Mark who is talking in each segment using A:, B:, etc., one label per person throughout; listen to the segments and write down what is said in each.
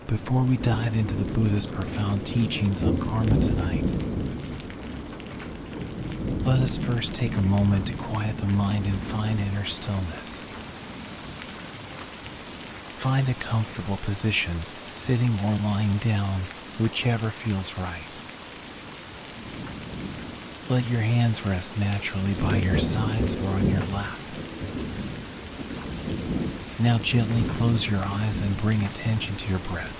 A: Before we dive into the Buddha's profound teachings on karma tonight, let us first take a moment to quiet the mind and find inner stillness. Find a comfortable position, sitting or lying down, whichever feels right. Let your hands rest naturally by your sides or on your lap. Now gently close your eyes and bring attention to your breath.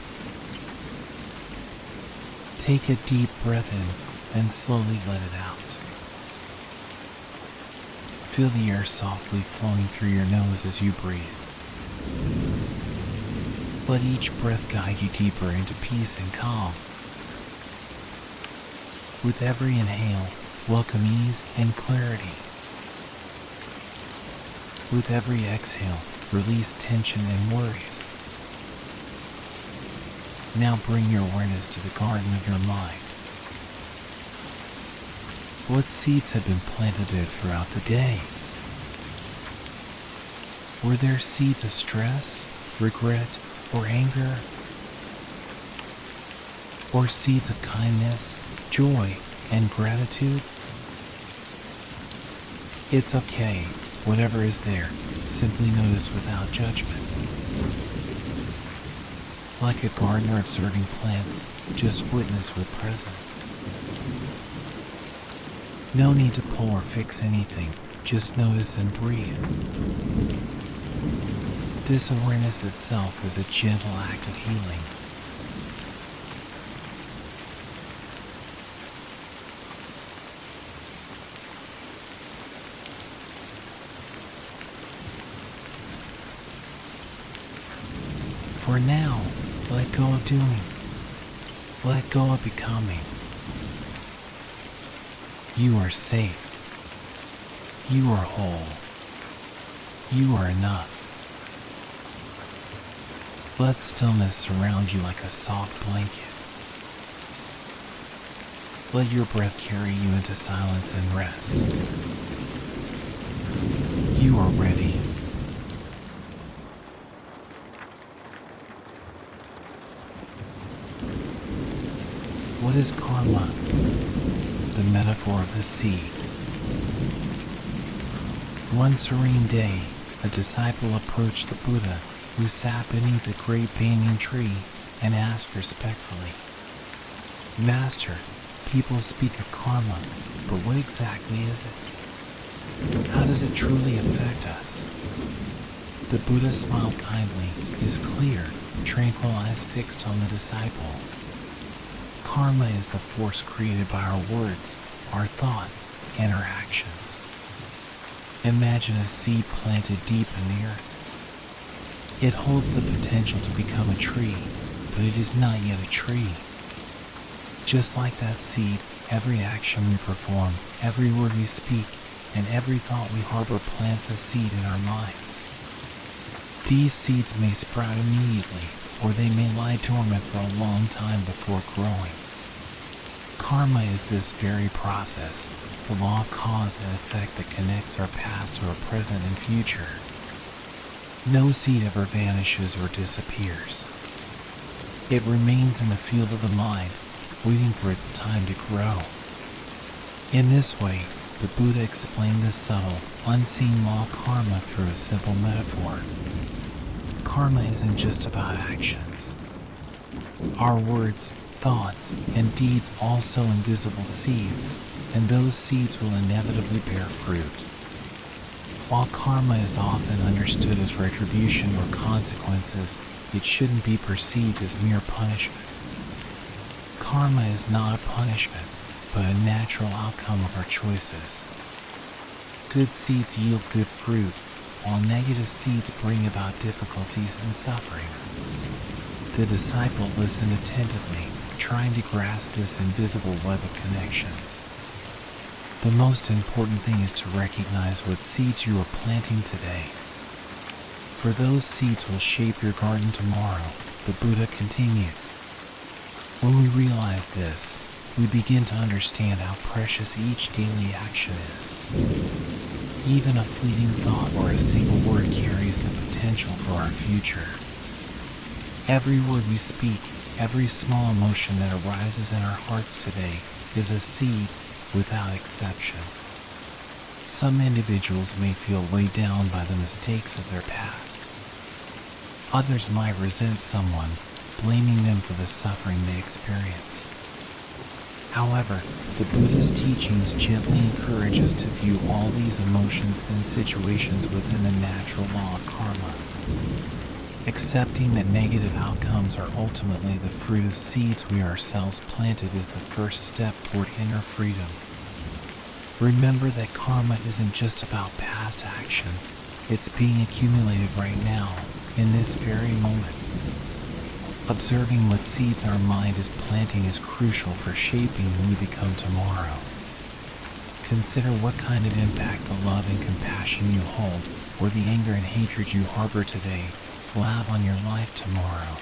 A: Take a deep breath in and slowly let it out. Feel the air softly flowing through your nose as you breathe. Let each breath guide you deeper into peace and calm. With every inhale, welcome ease and clarity. With every exhale, release tension and worries. Now bring your awareness to the garden of your mind. What seeds have been planted there throughout the day? Were there seeds of stress, regret, or anger? Or seeds of kindness, joy, and gratitude? It's okay, whatever is there, simply notice without judgment. Like a gardener observing plants, just witness with presence. No need to pull or fix anything, just notice and breathe. This awareness itself is a gentle act of healing. For now, let go of doing. Let go of becoming. You are safe. You are whole. You are enough. Let stillness surround you like a soft blanket. Let your breath carry you into silence and rest. You are ready. What is karma? The metaphor of the seed. One serene day, a disciple approached the Buddha, who sat beneath a great banyan tree, and asked respectfully, "Master, people speak of karma, but what exactly is it? How does it truly affect us?" The Buddha smiled kindly, his clear, tranquil eyes fixed on the disciple. Karma is the force created by our words, our thoughts, and our actions. Imagine a seed planted deep in the earth. It holds the potential to become a tree, but it is not yet a tree. Just like that seed, every action we perform, every word we speak, and every thought we harbor plants a seed in our minds. These seeds may sprout immediately, or they may lie dormant for a long time before growing. Karma is this very process, the law of cause and effect that connects our past to our present and future. No seed ever vanishes or disappears. It remains in the field of the mind, waiting for its time to grow. In this way, the Buddha explained the subtle, unseen law of karma through a simple metaphor. Karma isn't just about actions. Our words, thoughts, and deeds all sow invisible seeds, and those seeds will inevitably bear fruit. While karma is often understood as retribution or consequences, it shouldn't be perceived as mere punishment. Karma is not a punishment, but a natural outcome of our choices. Good seeds yield good fruit, while negative seeds bring about difficulties and suffering. The disciple listened attentively, trying to grasp this invisible web of connections. The most important thing is to recognize what seeds you are planting today. For those seeds will shape your garden tomorrow, the Buddha continued. When we realize this, we begin to understand how precious each daily action is. Even a fleeting thought or a single word carries the potential for our future. Every word we speak, every small emotion that arises in our hearts today is a seed without exception. Some individuals may feel weighed down by the mistakes of their past. Others might resent someone, blaming them for the suffering they experience. However, the Buddha's teachings gently encourage us to view all these emotions and situations within the natural law of karma. Accepting that negative outcomes are ultimately the fruit of seeds we ourselves planted is the first step toward inner freedom. Remember that karma isn't just about past actions, it's being accumulated right now, in this very moment. Observing what seeds our mind is planting is crucial for shaping who we become tomorrow. Consider what kind of impact the love and compassion you hold, or the anger and hatred you harbor today, will have on your life tomorrow.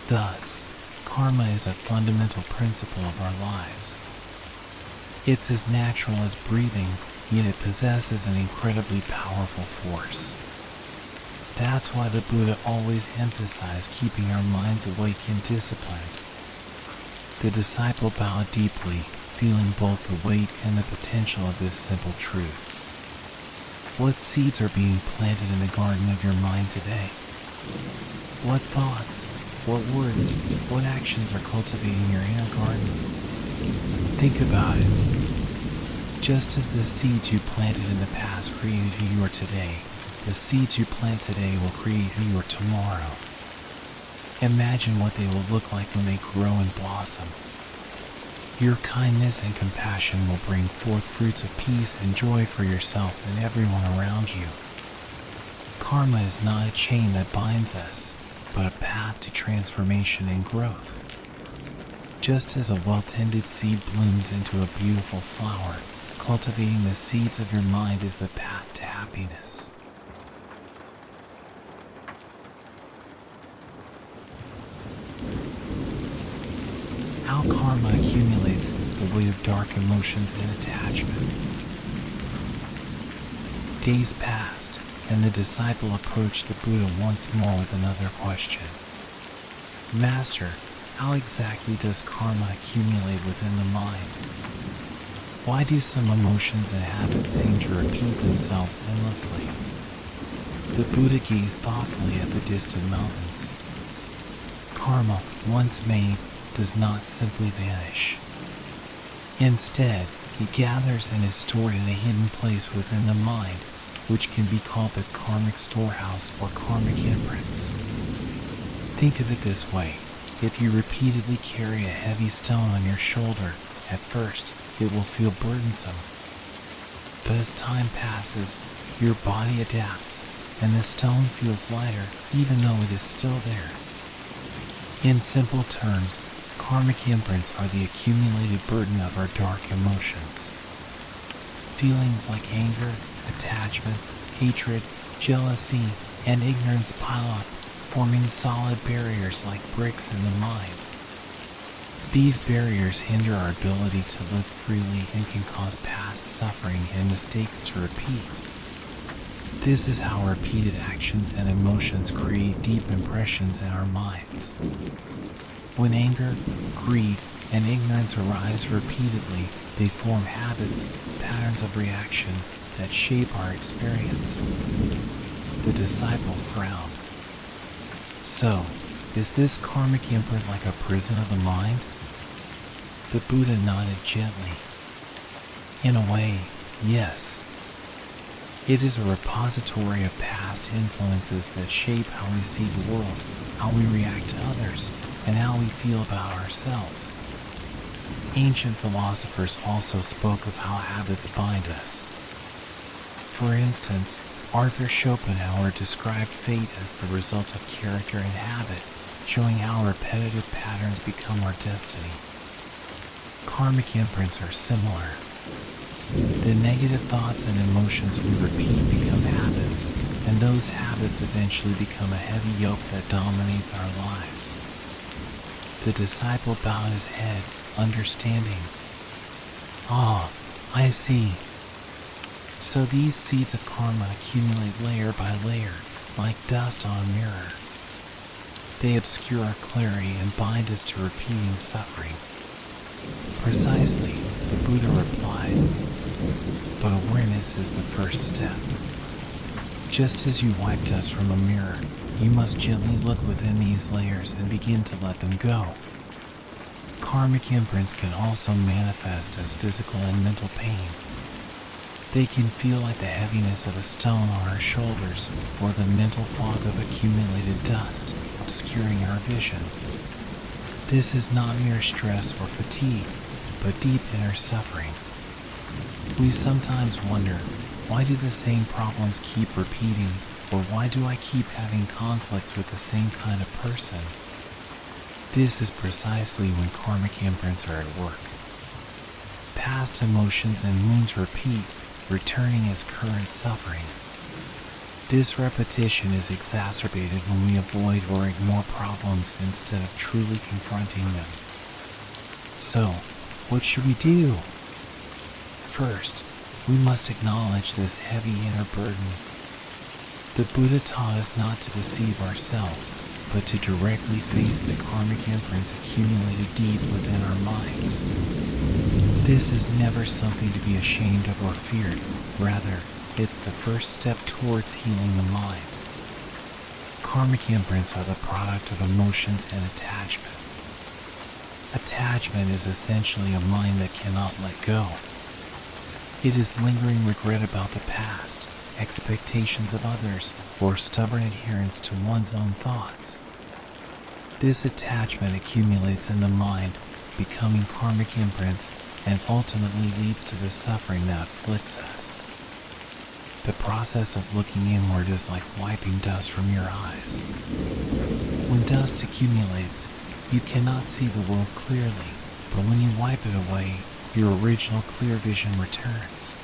A: Thus, karma is a fundamental principle of our lives. It's as natural as breathing, yet it possesses an incredibly powerful force. That's why the Buddha always emphasized keeping our minds awake and disciplined. The disciple bowed deeply, feeling both the weight and the potential of this simple truth. What seeds are being planted in the garden of your mind today? What thoughts, what words, what actions are cultivating your inner garden? Think about it. Just as the seeds you planted in the past created who you are today, the seeds you plant today will create who you are tomorrow. Imagine what they will look like when they grow and blossom. Your kindness and compassion will bring forth fruits of peace and joy for yourself and everyone around you. Karma is not a chain that binds us, but a path to transformation and growth. Just as a well-tended seed blooms into a beautiful flower, cultivating the seeds of your mind is the path to happiness. How karma accumulates the weight of dark emotions and attachment. Days passed, and the disciple approached the Buddha once more with another question. Master, how exactly does karma accumulate within the mind? Why do some emotions and habits seem to repeat themselves endlessly? The Buddha gazed thoughtfully at the distant mountains. Karma, once made, does not simply vanish. Instead, it gathers and is stored in a hidden place within the mind, which can be called the karmic storehouse or karmic imprints. Think of it this way. If you repeatedly carry a heavy stone on your shoulder, at first, it will feel burdensome. But as time passes, your body adapts, and the stone feels lighter even though it is still there. In simple terms, karmic imprints are the accumulated burden of our dark emotions. Feelings like anger, attachment, hatred, jealousy, and ignorance pile up, forming solid barriers like bricks in the mind. These barriers hinder our ability to live freely and can cause past suffering and mistakes to repeat. This is how repeated actions and emotions create deep impressions in our minds. When anger, greed, and ignorance arise repeatedly, they form habits, patterns of reaction that shape our experience. The disciple frowned. So, is this karmic imprint like a prison of the mind? The Buddha nodded gently. In a way, yes. It is a repository of past influences that shape how we see the world, how we react to others, and how we feel about ourselves. Ancient philosophers also spoke of how habits bind us. For instance, Arthur Schopenhauer described fate as the result of character and habit, showing how repetitive patterns become our destiny. Karmic imprints are similar. The negative thoughts and emotions we repeat become habits, and those habits eventually become a heavy yoke that dominates our lives. The disciple bowed his head, understanding. Ah, I see. So these seeds of karma accumulate layer by layer, like dust on a mirror. They obscure our clarity and bind us to repeating suffering. Precisely, the Buddha replied, but awareness is the first step. Just as you wipe dust from a mirror, you must gently look within these layers and begin to let them go. Karmic imprints can also manifest as physical and mental pain. They can feel like the heaviness of a stone on our shoulders or the mental fog of accumulated dust obscuring our vision. This is not mere stress or fatigue, but deep inner suffering. We sometimes wonder, why do the same problems keep repeating, or why do I keep having conflicts with the same kind of person? This is precisely when karmic imprints are at work. Past emotions and wounds repeat, returning as current suffering. This repetition is exacerbated when we avoid or ignore problems instead of truly confronting them. So, what should we do? First, we must acknowledge this heavy inner burden. The Buddha taught us not to deceive ourselves, but to directly face the karmic imprints accumulated deep within our minds. This is never something to be ashamed of or feared. Rather, it's the first step towards healing the mind. Karmic imprints are the product of emotions and attachment. Attachment is essentially a mind that cannot let go. It is lingering regret about the past, expectations of others, or stubborn adherence to one's own thoughts. This attachment accumulates in the mind, becoming karmic imprints, and ultimately leads to the suffering that afflicts us. The process of looking inward is like wiping dust from your eyes. When dust accumulates, you cannot see the world clearly, but when you wipe it away, your original clear vision returns.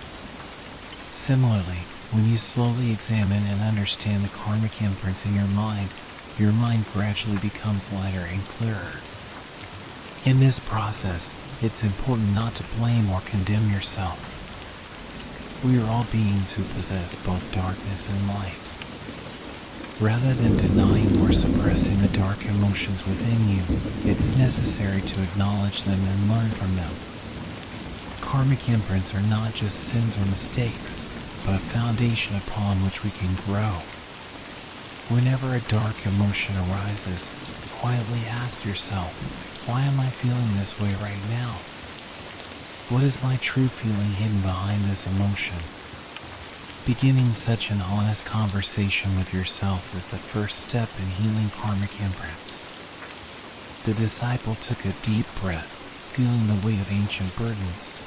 A: Similarly, when you slowly examine and understand the karmic imprints in your mind gradually becomes lighter and clearer. In this process, it's important not to blame or condemn yourself. We are all beings who possess both darkness and light. Rather than denying or suppressing the dark emotions within you, it's necessary to acknowledge them and learn from them. Karmic imprints are not just sins or mistakes, but a foundation upon which we can grow. Whenever a dark emotion arises, quietly ask yourself, why am I feeling this way right now? What is my true feeling hidden behind this emotion? Beginning such an honest conversation with yourself is the first step in healing karmic imprints. The disciple took a deep breath, feeling the weight of ancient burdens.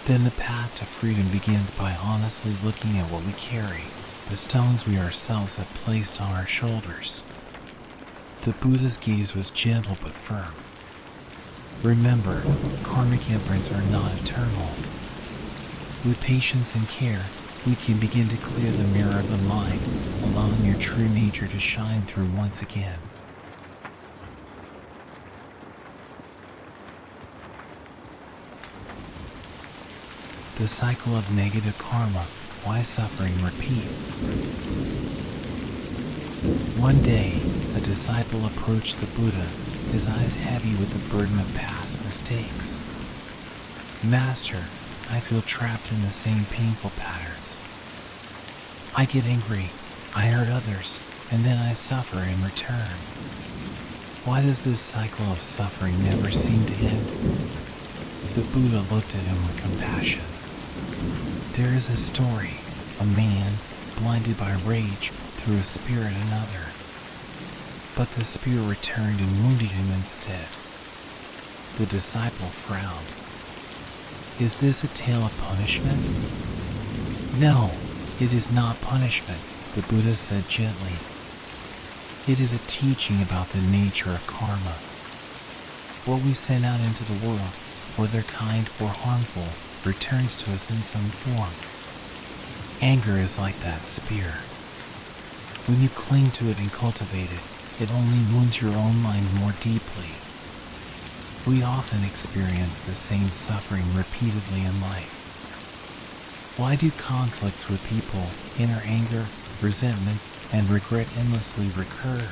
A: Then the path to freedom begins by honestly looking at what we carry, the stones we ourselves have placed on our shoulders. The Buddha's gaze was gentle but firm. Remember, karmic imprints are not eternal. With patience and care, we can begin to clear the mirror of the mind, allowing your true nature to shine through once again. The cycle of negative karma, why suffering repeats. One day, a disciple approached the Buddha, his eyes heavy with the burden of past mistakes. Master, I feel trapped in the same painful patterns. I get angry, I hurt others, and then I suffer in return. Why does this cycle of suffering never seem to end? The Buddha looked at him with compassion. There is a story. A man, blinded by rage, threw a spear at another. But the spear returned and wounded him instead. The disciple frowned. Is this a tale of punishment? No, it is not punishment, the Buddha said gently. It is a teaching about the nature of karma. What we send out into the world, whether kind or harmful, returns to us in some form. Anger is like that spear. When you cling to it and cultivate it, it only wounds your own mind more deeply. We often experience the same suffering repeatedly in life. Why do conflicts with people, inner anger, resentment, and regret endlessly recur?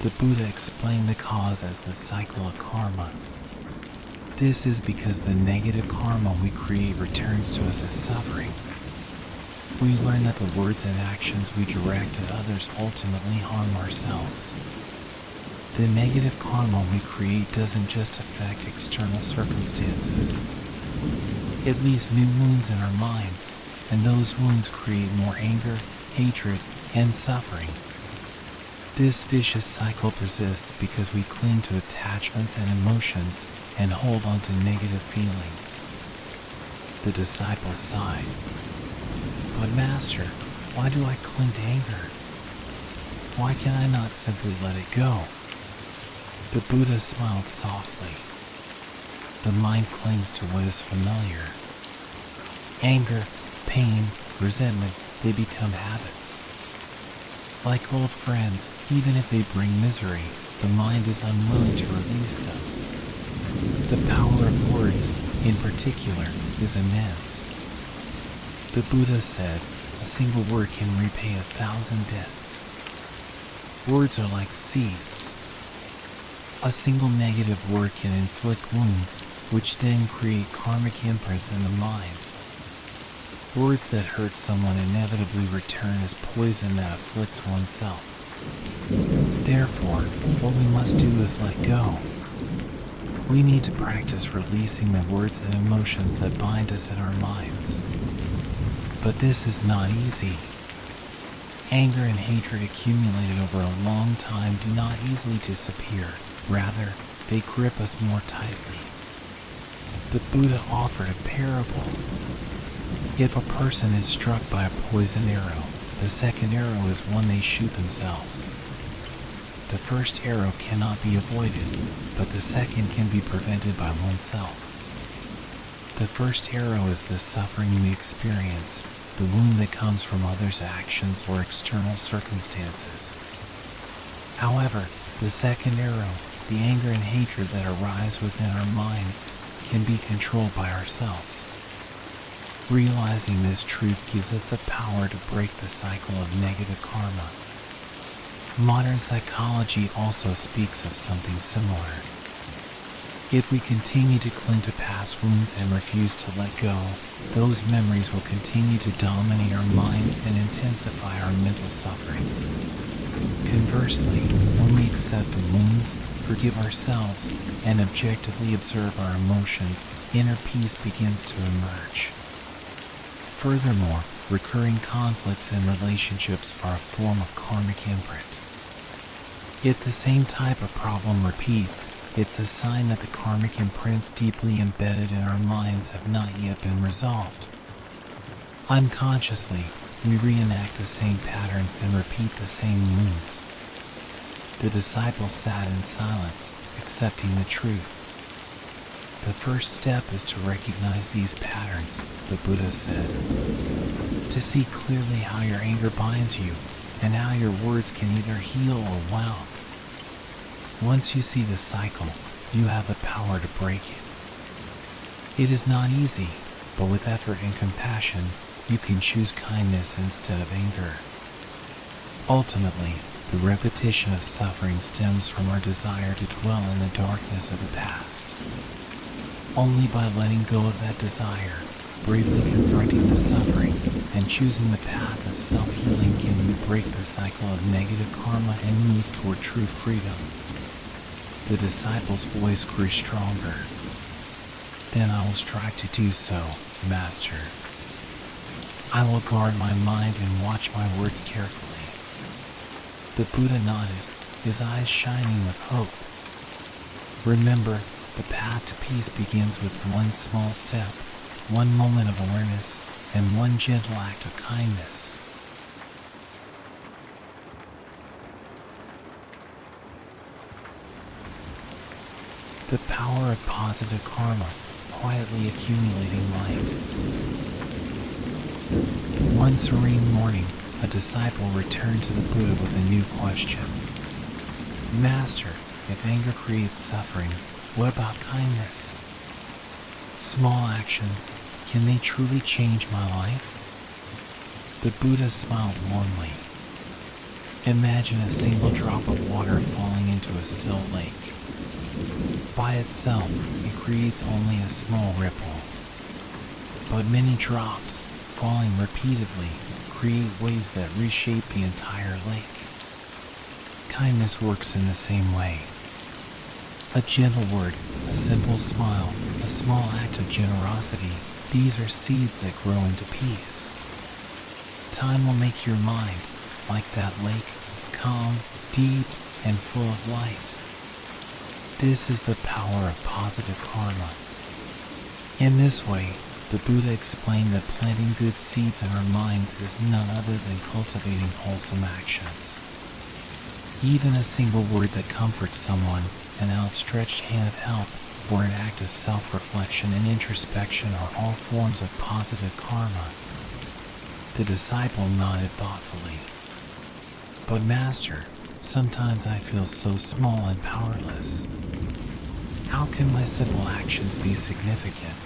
A: The Buddha explained the cause as the cycle of karma. This is because the negative karma we create returns to us as suffering. We learn that the words and actions we direct at others ultimately harm ourselves. The negative karma we create doesn't just affect external circumstances. It leaves new wounds in our minds, and those wounds create more anger, hatred, and suffering. This vicious cycle persists because we cling to attachments and emotions and hold on to negative feelings. The disciple sighed. But Master, why do I cling to anger? Why can I not simply let it go? The Buddha smiled softly. The mind clings to what is familiar. Anger, pain, resentment, they become habits. Like old friends, even if they bring misery, the mind is unwilling to release them. The power of words, in particular, is immense. The Buddha said, a single word can repay 1,000 debts. Words are like seeds. A single negative word can inflict wounds, which then create karmic imprints in the mind. Words that hurt someone inevitably return as poison that afflicts oneself. Therefore, what we must do is let go. We need to practice releasing the words and emotions that bind us in our minds. But this is not easy. Anger and hatred accumulated over a long time do not easily disappear. Rather, they grip us more tightly. The Buddha offered a parable. If a person is struck by a poison arrow, the second arrow is one they shoot themselves. The first arrow cannot be avoided, but the second can be prevented by oneself. The first arrow is the suffering we experience, the wound that comes from others' actions or external circumstances. However, the second arrow, the anger and hatred that arise within our minds, can be controlled by ourselves. Realizing this truth gives us the power to break the cycle of negative karma. Modern psychology also speaks of something similar. If we continue to cling to past wounds and refuse to let go, those memories will continue to dominate our minds and intensify our mental suffering. Conversely, when we accept the wounds, forgive ourselves, and objectively observe our emotions, inner peace begins to emerge. Furthermore, recurring conflicts in relationships are a form of karmic imprint. If the same type of problem repeats, it's a sign that the karmic imprints deeply embedded in our minds have not yet been resolved. Unconsciously, we reenact the same patterns and repeat the same wounds. The disciple sat in silence, accepting the truth. The first step is to recognize these patterns, the Buddha said. To see clearly how your anger binds you, and how your words can either heal or wound. Once you see the cycle, you have the power to break it. It is not easy, but with effort and compassion, you can choose kindness instead of anger. Ultimately, the repetition of suffering stems from our desire to dwell in the darkness of the past. Only by letting go of that desire, bravely confronting the suffering, and choosing the path of self-healing can we break the cycle of negative karma and move toward true freedom. The disciple's voice grew stronger. Then I will strive to do so, Master. I will guard my mind and watch my words carefully. The Buddha nodded, his eyes shining with hope. Remember, the path to peace begins with one small step, one moment of awareness, and one gentle act of kindness. The power of positive karma, quietly accumulating light. One serene morning, a disciple returned to the Buddha with a new question. Master, if anger creates suffering, what about kindness? Small actions, can they truly change my life? The Buddha smiled warmly. Imagine a single drop of water falling into a still lake. By itself, it creates only a small ripple. But many drops, falling repeatedly, create waves that reshape the entire lake. Kindness works in the same way. A gentle word, a simple smile, a small act of generosity, these are seeds that grow into peace. Time will make your mind, like that lake, calm, deep, and full of light. This is the power of positive karma. In this way, the Buddha explained that planting good seeds in our minds is none other than cultivating wholesome actions. Even a single word that comforts someone, an outstretched hand of help, or an act of self-reflection and introspection are all forms of positive karma. The disciple nodded thoughtfully. But Master, sometimes I feel so small and powerless. How can my simple actions be significant?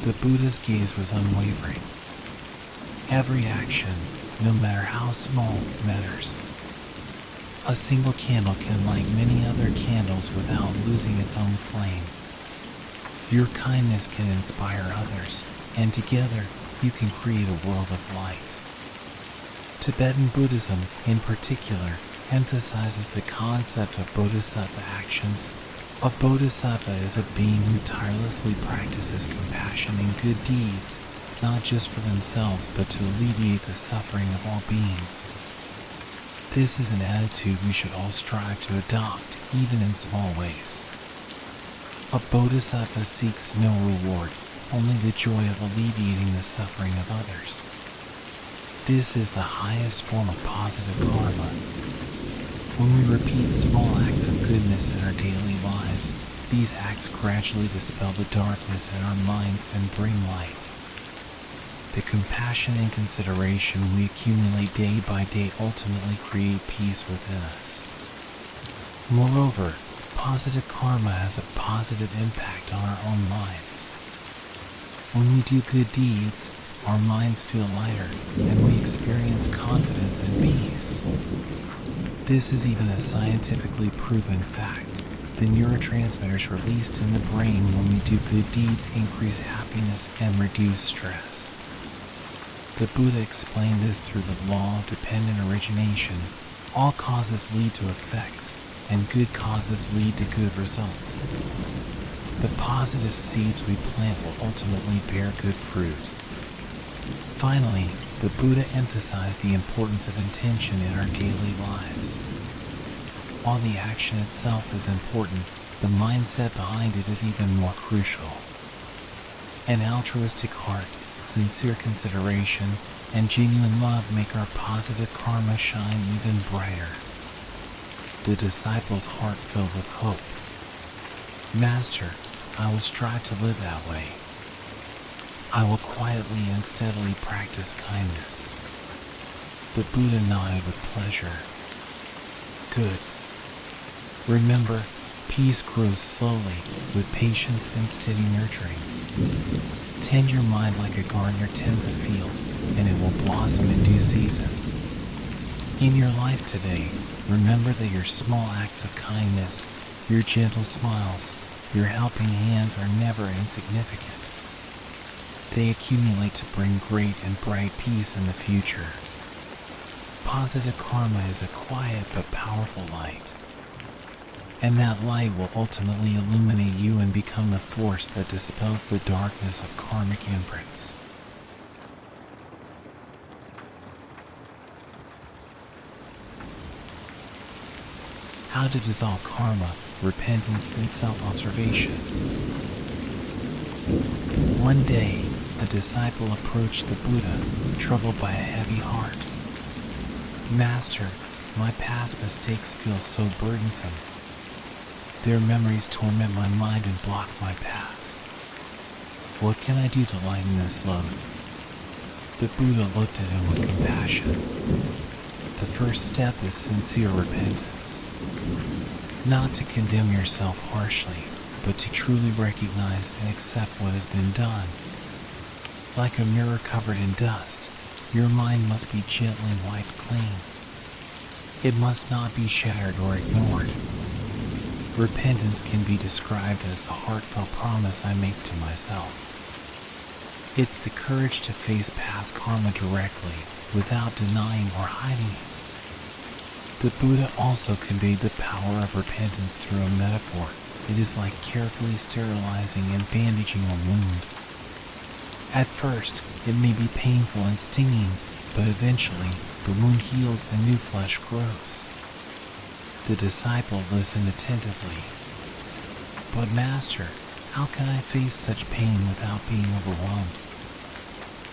A: The Buddha's gaze was unwavering. Every action, no matter how small, matters. A single candle can light many other candles without losing its own flame. Your kindness can inspire others, and together you can create a world of light. Tibetan Buddhism, in particular, emphasizes the concept of bodhisattva actions. A bodhisattva is a being who tirelessly practices compassion and good deeds, not just for themselves but to alleviate the suffering of all beings. This is an attitude we should all strive to adopt, even in small ways. A bodhisattva seeks no reward, only the joy of alleviating the suffering of others. This is the highest form of positive karma. When we repeat small acts of goodness in our daily lives, these acts gradually dispel the darkness in our minds and bring light. The compassion and consideration we accumulate day by day ultimately create peace within us. Moreover, positive karma has a positive impact on our own minds. When we do good deeds, our minds feel lighter and we experience confidence and peace. This is even a scientifically proven fact. The neurotransmitters released in the brain when we do good deeds increase happiness and reduce stress. The Buddha explained this through the law of dependent origination. All causes lead to effects, and good causes lead to good results. The positive seeds we plant will ultimately bear good fruit. Finally, the Buddha emphasized the importance of intention in our daily lives. While the action itself is important, the mindset behind it is even more crucial. An altruistic heart, sincere consideration, and genuine love make our positive karma shine even brighter. The disciple's heart filled with hope. Master, I will strive to live that way. I will quietly and steadily practice kindness. The Buddha nodded with pleasure. Good. Remember, peace grows slowly with patience and steady nurturing. Tend your mind like a gardener tends a field, and it will blossom in due season. In your life today, remember that your small acts of kindness, your gentle smiles, your helping hands are never insignificant. They accumulate to bring great and bright peace in the future. Positive karma is a quiet but powerful light. And that light will ultimately illuminate you and become the force that dispels the darkness of karmic imprints. How to dissolve karma, repentance, and self-observation. One day, a disciple approached the Buddha, troubled by a heavy heart. Master, my past mistakes feel so burdensome. Their memories torment my mind and block my path. What can I do to lighten this load? The Buddha looked at him with compassion. The first step is sincere repentance. Not to condemn yourself harshly, but to truly recognize and accept what has been done. Like a mirror covered in dust, your mind must be gently wiped clean. It must not be shattered or ignored. Repentance can be described as the heartfelt promise I make to myself. It's the courage to face past karma directly, without denying or hiding it. The Buddha also conveyed the power of repentance through a metaphor. It is like carefully sterilizing and bandaging a wound. At first, it may be painful and stinging, but eventually, the wound heals and new flesh grows. The disciple listened attentively. But Master, how can I face such pain without being overwhelmed?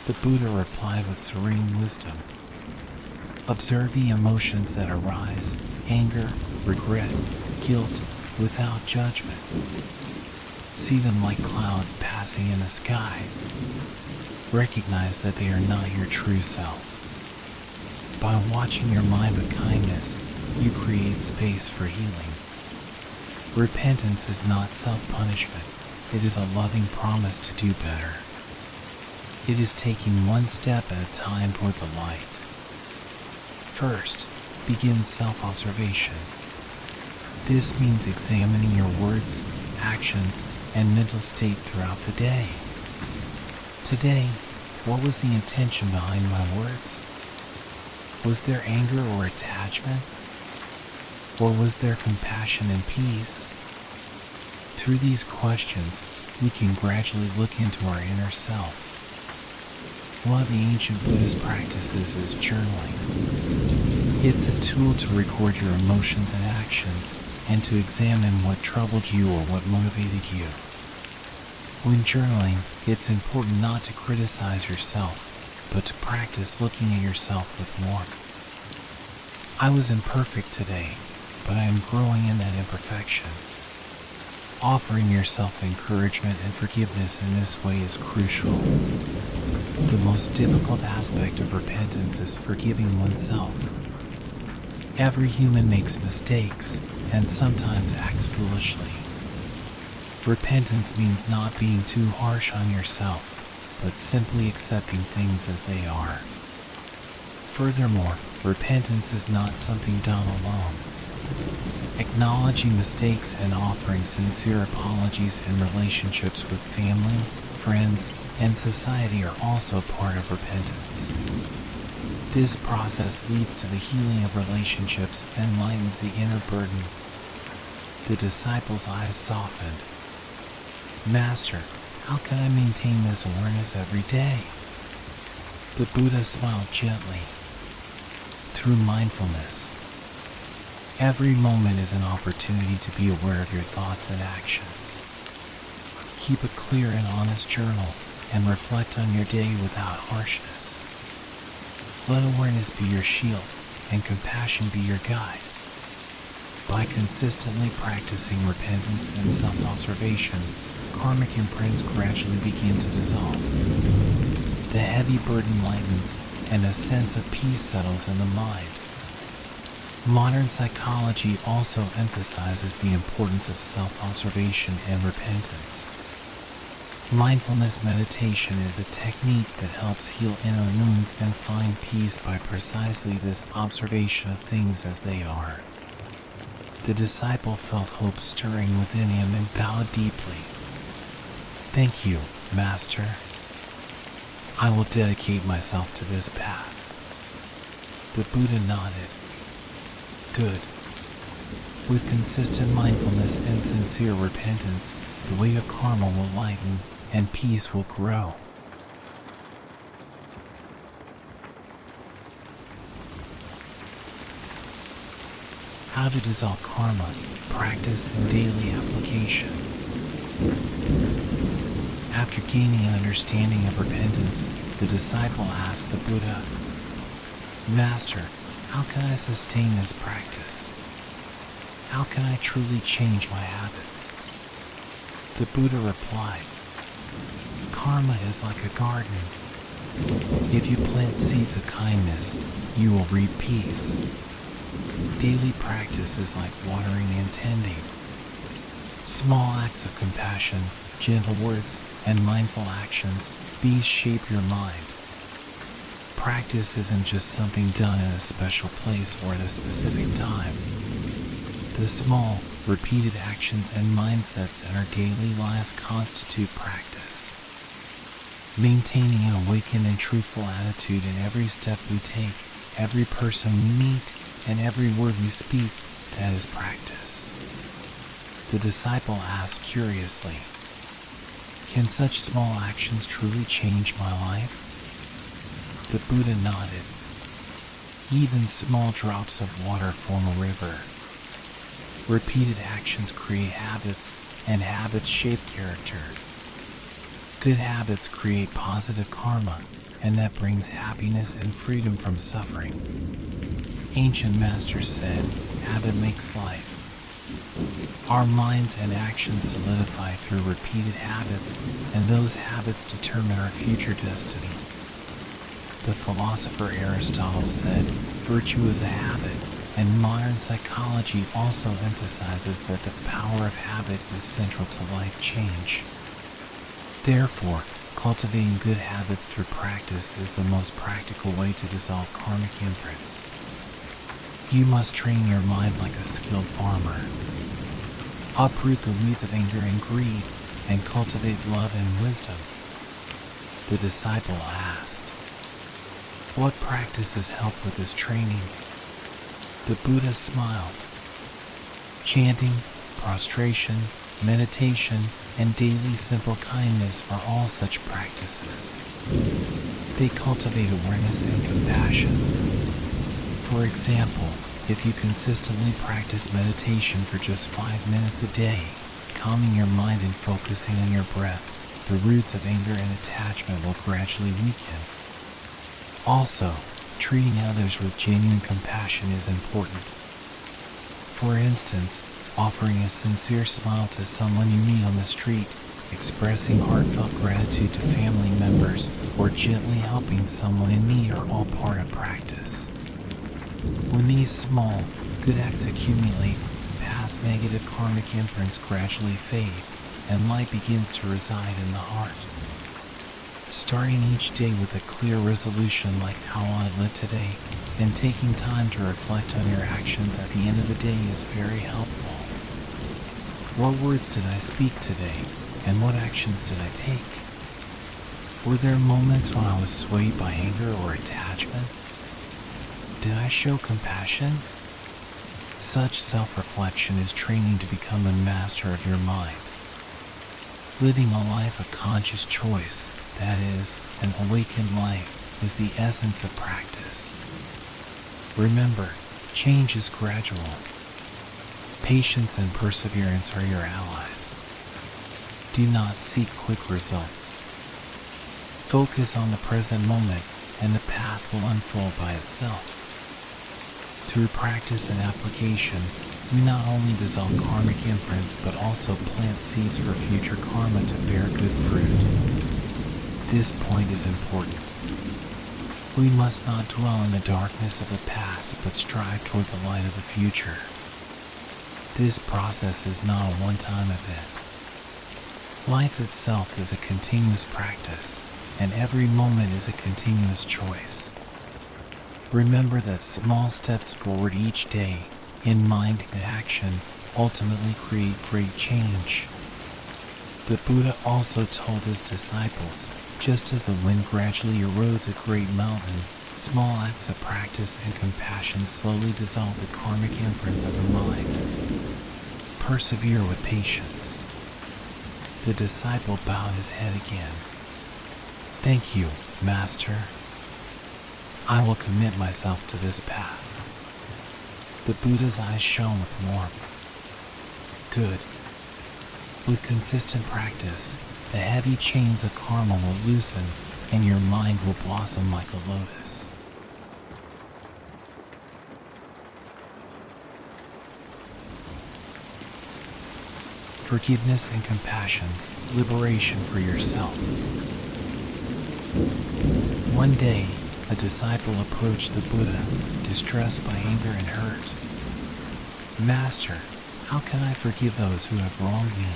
A: The Buddha replied with serene wisdom. Observe the emotions that arise, anger, regret, guilt, without judgment. See them like clouds passing in the sky. Recognize that they are not your true self. By watching your mind with kindness, you create space for healing. Repentance is not self-punishment. It is a loving promise to do better. It is taking one step at a time toward the light. First, begin self-observation. This means examining your words, actions, and mental state throughout the day. Today, what was the intention behind my words? Was there anger or attachment? Or was there compassion and peace? Through these questions, we can gradually look into our inner selves. One of the ancient Buddhist practices is journaling. It's a tool to record your emotions and actions, and to examine what troubled you or what motivated you. When journaling, it's important not to criticize yourself, but to practice looking at yourself with warmth. I was imperfect today, but I am growing in that imperfection. Offering yourself encouragement and forgiveness in this way is crucial. The most difficult aspect of repentance is forgiving oneself. Every human makes mistakes and sometimes acts foolishly. Repentance means not being too harsh on yourself, but simply accepting things as they are. Furthermore, repentance is not something done alone. Acknowledging mistakes and offering sincere apologies in relationships with family, friends, and society are also part of repentance. This process leads to the healing of relationships and lightens the inner burden. The disciple's eyes softened. Master, how can I maintain this awareness every day? The Buddha smiled gently. Through mindfulness. Every moment is an opportunity to be aware of your thoughts and actions. Keep a clear and honest journal and reflect on your day without harshness. Let awareness be your shield and compassion be your guide. By consistently practicing repentance and self-observation, karmic imprints gradually begin to dissolve. The heavy burden lightens and a sense of peace settles in the mind. Modern psychology also emphasizes the importance of self-observation and repentance. Mindfulness meditation is a technique that helps heal inner wounds and find peace by precisely this observation of things as they are. The disciple felt hope stirring within him and bowed deeply. Thank you, Master. I will dedicate myself to this path. The Buddha nodded. Good. With consistent mindfulness and sincere repentance, the weight of karma will lighten and peace will grow. How to dissolve karma, practice and daily application. After gaining an understanding of repentance, the disciple asked the Buddha, Master, how can I sustain this practice? How can I truly change my habits? The Buddha replied, Karma is like a garden. If you plant seeds of kindness, you will reap peace. Daily practice is like watering and tending. Small acts of compassion, gentle words, and mindful actions, these shape your mind. Practice isn't just something done in a special place or at a specific time. The small, repeated actions and mindsets in our daily lives constitute practice. Maintaining an awakened and truthful attitude in every step we take, every person we meet, and every word we speak, that is practice. The disciple asked curiously, "Can such small actions truly change my life?" The Buddha nodded. Even small drops of water form a river. Repeated actions create habits, and habits shape character. Good habits create positive karma, and that brings happiness and freedom from suffering. Ancient masters said, "Habit makes life." Our minds and actions solidify through repeated habits, and those habits determine our future destiny. The philosopher Aristotle said, "Virtue is a habit," and modern psychology also emphasizes that the power of habit is central to life change. Therefore, cultivating good habits through practice is the most practical way to dissolve karmic imprints. You must train your mind like a skilled farmer. Uproot the weeds of anger and greed, and cultivate love and wisdom. The disciple asked, "What practices help with this training?" The Buddha smiled. Chanting, prostration, meditation, and daily simple kindness are all such practices. They cultivate awareness and compassion. For example, if you consistently practice meditation for just 5 minutes a day, calming your mind and focusing on your breath, the roots of anger and attachment will gradually weaken. Also, treating others with genuine compassion is important. For instance, offering a sincere smile to someone you meet on the street, expressing heartfelt gratitude to family members, or gently helping someone in need are all part of practice. When these small, good acts accumulate, past negative karmic imprints gradually fade, and light begins to reside in the heart. Starting each day with a clear resolution like "How will I live today?" and taking time to reflect on your actions at the end of the day is very helpful. What words did I speak today, and what actions did I take? Were there moments when I was swayed by anger or attachment? Did I show compassion? Such self-reflection is training to become a master of your mind. Living a life of conscious choice, that is, an awakened life, is the essence of practice. Remember, change is gradual. Patience and perseverance are your allies. Do not seek quick results. Focus on the present moment, and the path will unfold by itself. Through practice and application, we not only dissolve karmic imprints, but also plant seeds for future karma to bear good fruit. This point is important. We must not dwell in the darkness of the past, but strive toward the light of the future. This process is not a one-time event. Life itself is a continuous practice, and every moment is a continuous choice. Remember that small steps forward each day, in mind and action, ultimately create great change. The Buddha also told his disciples, just as the wind gradually erodes a great mountain, small acts of practice and compassion slowly dissolve the karmic imprints of the mind. Persevere with patience. The disciple bowed his head again. "Thank you, Master. I will commit myself to this path." The Buddha's eyes shone with warmth. Good. With consistent practice, the heavy chains of karma will loosen, and your mind will blossom like a lotus. Forgiveness and compassion, liberation for yourself. One day, a disciple approached the Buddha, distressed by anger and hurt. "Master, how can I forgive those who have wronged me?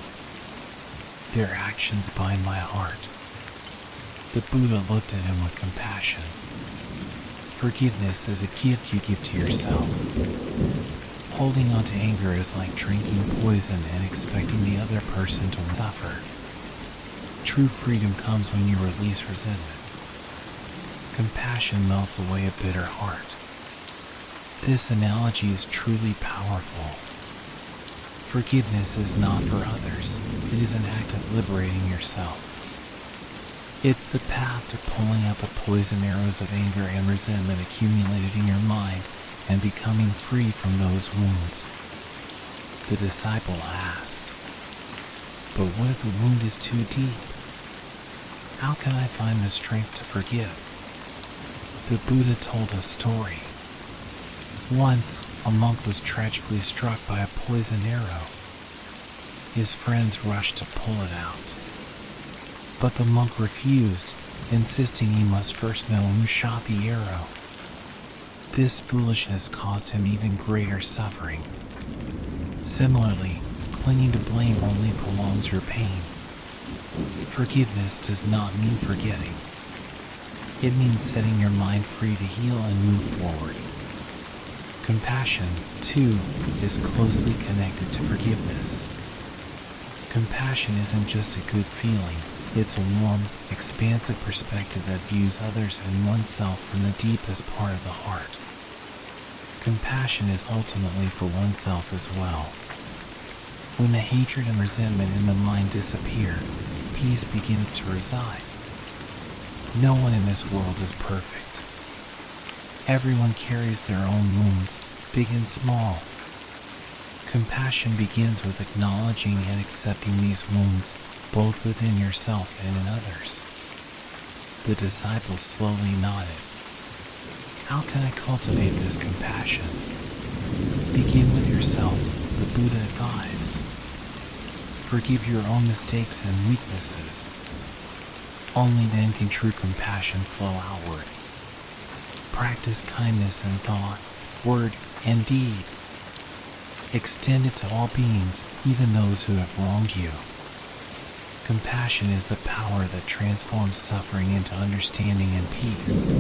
A: Their actions bind my heart." The Buddha looked at him with compassion. Forgiveness is a gift you give to yourself. Holding on to anger is like drinking poison and expecting the other person to suffer. True freedom comes when you release resentment. Compassion melts away a bitter heart. This analogy is truly powerful. Forgiveness is not for others. It is an act of liberating yourself. It's the path to pulling out the poison arrows of anger and resentment accumulated in your mind and becoming free from those wounds. The disciple asked, "But what if the wound is too deep? How can I find the strength to forgive?" The Buddha told a story. Once, a monk was tragically struck by a poisoned arrow. His friends rushed to pull it out. But the monk refused, insisting he must first know who shot the arrow. This foolishness caused him even greater suffering. Similarly, clinging to blame only prolongs your pain. Forgiveness does not mean forgetting. It means setting your mind free to heal and move forward. Compassion, too, is closely connected to forgiveness. Compassion isn't just a good feeling. It's a warm, expansive perspective that views others and oneself from the deepest part of the heart. Compassion is ultimately for oneself as well. When the hatred and resentment in the mind disappear, peace begins to reside. No one in this world is perfect. Everyone carries their own wounds, big and small. Compassion begins with acknowledging and accepting these wounds, both within yourself and in others. The disciple slowly nodded. How can I cultivate this compassion? Begin with yourself, the Buddha advised. Forgive your own mistakes and weaknesses. Only then can true compassion flow outward. Practice kindness in thought, word, and deed. Extend it to all beings, even those who have wronged you. Compassion is the power that transforms suffering into understanding and peace.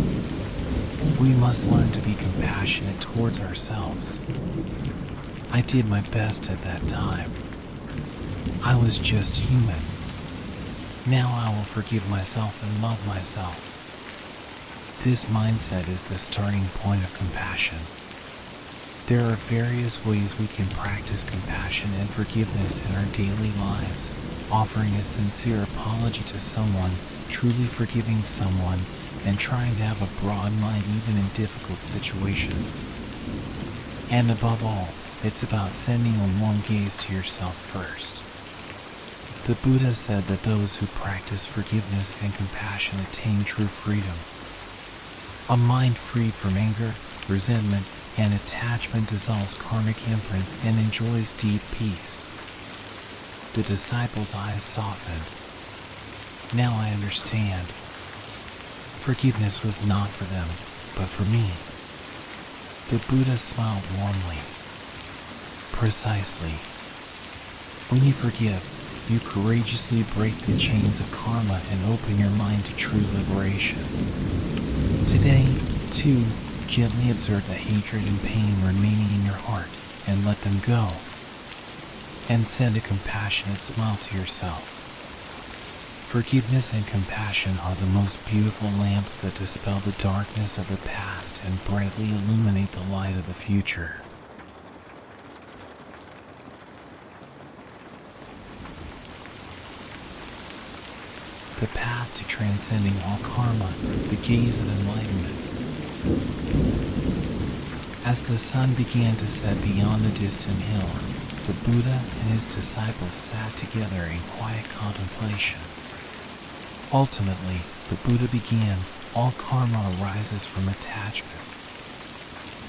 A: We must learn to be compassionate towards ourselves. I did my best at that time. I was just human. Now I will forgive myself and love myself. This mindset is the starting point of compassion. There are various ways we can practice compassion and forgiveness in our daily lives. Offering a sincere apology to someone, truly forgiving someone, and trying to have a broad mind even in difficult situations. And above all, it's about sending a warm gaze to yourself first. The Buddha said that those who practice forgiveness and compassion attain true freedom. A mind freed from anger, resentment, and attachment dissolves karmic imprints and enjoys deep peace. The disciple's eyes softened. Now I understand. Forgiveness was not for them, but for me. The Buddha smiled warmly. Precisely. When you forgive, you courageously break the chains of karma and open your mind to true liberation. Today, too, gently observe the hatred and pain remaining in your heart and let them go. And send a compassionate smile to yourself. Forgiveness and compassion are the most beautiful lamps that dispel the darkness of the past and brightly illuminate the light of the future. The path to transcending all karma, the gaze of enlightenment. As the sun began to set beyond the distant hills, the Buddha and his disciples sat together in quiet contemplation. Ultimately, the Buddha began, all karma arises from attachment.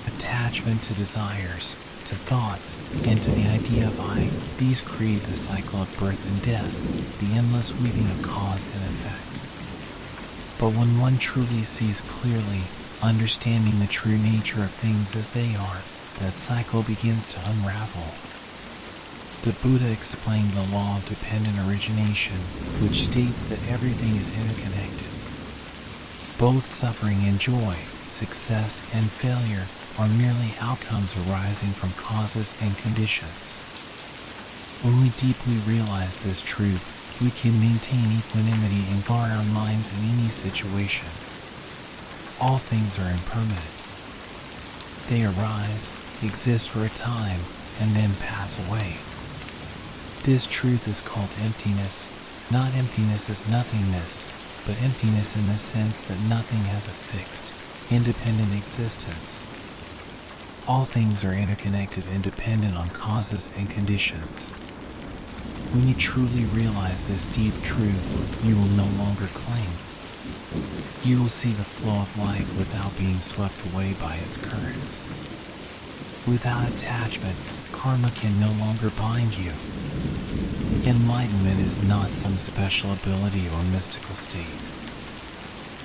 A: Attachment to desires, to thoughts, and to the idea of I. These create the cycle of birth and death, the endless weaving of cause and effect. But when one truly sees clearly, understanding the true nature of things as they are, that cycle begins to unravel. The Buddha explained the law of dependent origination, which states that everything is interconnected. Both suffering and joy, success, and failure are merely outcomes arising from causes and conditions. When we deeply realize this truth, we can maintain equanimity and guard our minds in any situation. All things are impermanent. They arise, exist for a time, and then pass away. This truth is called emptiness. Not emptiness as nothingness, but emptiness in the sense that nothing has a fixed, independent existence. All things are interconnected and dependent on causes and conditions. When you truly realize this deep truth, you will no longer cling. You will see the flow of life without being swept away by its currents. Without attachment, karma can no longer bind you. Enlightenment is not some special ability or mystical state.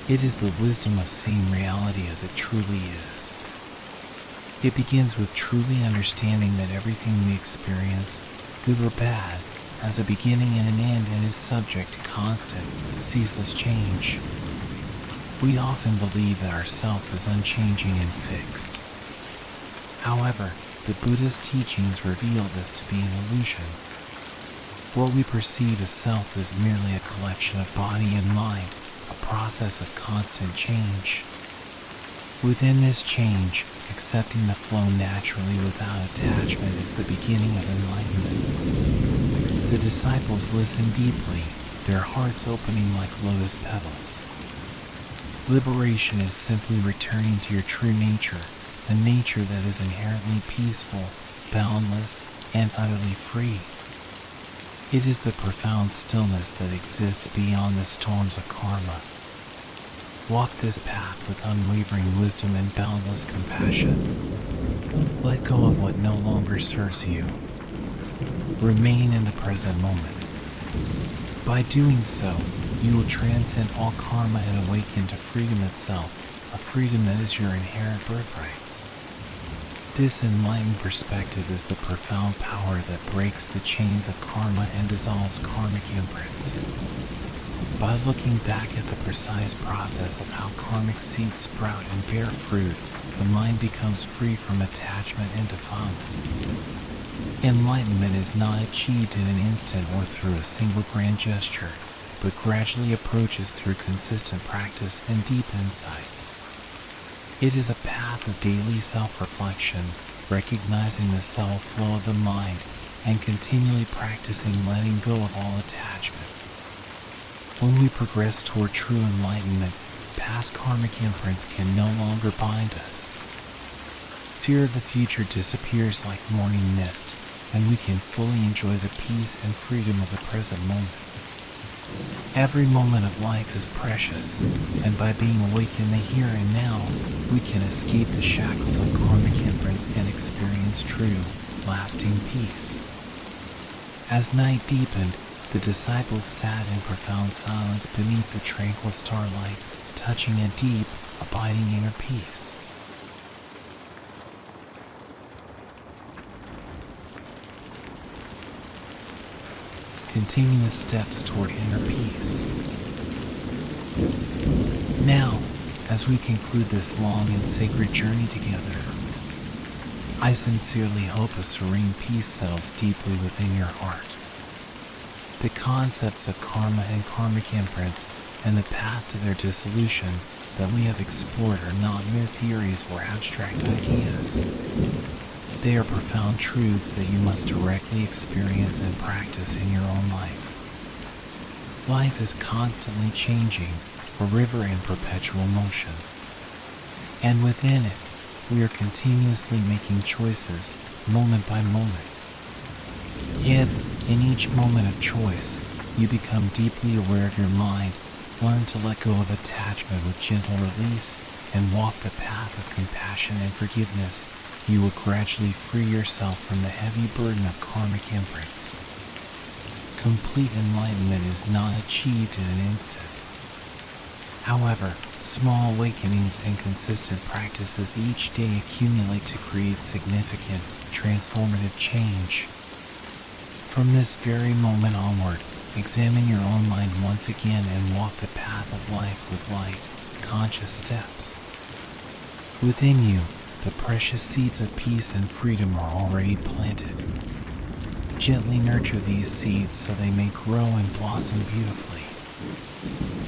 A: It is the wisdom of seeing reality as it truly is. It begins with truly understanding that everything we experience, good or bad, has a beginning and an end and is subject to constant, ceaseless change. We often believe that our self is unchanging and fixed. However, the Buddha's teachings reveal this to be an illusion. What we perceive as self is merely a collection of body and mind, a process of constant change. Within this change, accepting the flow naturally without attachment is the beginning of enlightenment. The disciples listen deeply, their hearts opening like lotus petals. Liberation is simply returning to your true nature, a nature that is inherently peaceful, boundless, and utterly free. It is the profound stillness that exists beyond the storms of karma. Walk this path with unwavering wisdom and boundless compassion. Let go of what no longer serves you. Remain in the present moment. By doing so, you will transcend all karma and awaken to freedom itself, a freedom that is your inherent birthright. This enlightened perspective is the profound power that breaks the chains of karma and dissolves karmic imprints. By looking back at the precise process of how karmic seeds sprout and bear fruit, the mind becomes free from attachment and defilement. Enlightenment is not achieved in an instant or through a single grand gesture, but gradually approaches through consistent practice and deep insight. It is a path of daily self-reflection, recognizing the self-flow of the mind, and continually practicing letting go of all attachment. When we progress toward true enlightenment, past karmic imprints can no longer bind us. Fear of the future disappears like morning mist, and we can fully enjoy the peace and freedom of the present moment. Every moment of life is precious, and by being awake in the here and now, we can escape the shackles of karmic imprints and experience true, lasting peace. As night deepened, the disciples sat in profound silence beneath the tranquil starlight, touching a deep, abiding inner peace. Continuous steps toward inner peace. Now, as we conclude this long and sacred journey together, I sincerely hope a serene peace settles deeply within your heart. The concepts of karma and karmic imprints and the path to their dissolution that we have explored are not mere theories or abstract ideas. They are profound truths that you must directly experience and practice in your own life. Life is constantly changing, a river in perpetual motion. And within it, we are continuously making choices, moment by moment. If, in each moment of choice, you become deeply aware of your mind, learn to let go of attachment with gentle release, and walk the path of compassion and forgiveness, you will gradually free yourself from the heavy burden of karmic imprints. Complete enlightenment is not achieved in an instant. However, small awakenings and consistent practices each day accumulate to create significant, transformative change. From this very moment onward, examine your own mind once again and walk the path of life with light, conscious steps. Within you, the precious seeds of peace and freedom are already planted. Gently nurture these seeds so they may grow and blossom beautifully.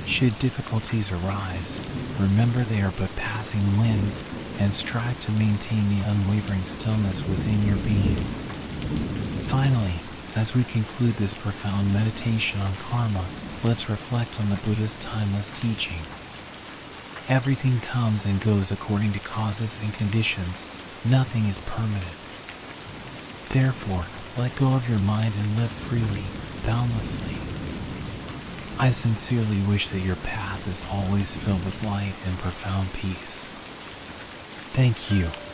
A: Should difficulties arise, remember they are but passing winds, and strive to maintain the unwavering stillness within your being. Finally, as we conclude this profound meditation on karma, let's reflect on the Buddha's timeless teaching. Everything comes and goes according to causes and conditions. Nothing is permanent. Therefore, let go of your mind and live freely, boundlessly. I sincerely wish that your path is always filled with light and profound peace. Thank you.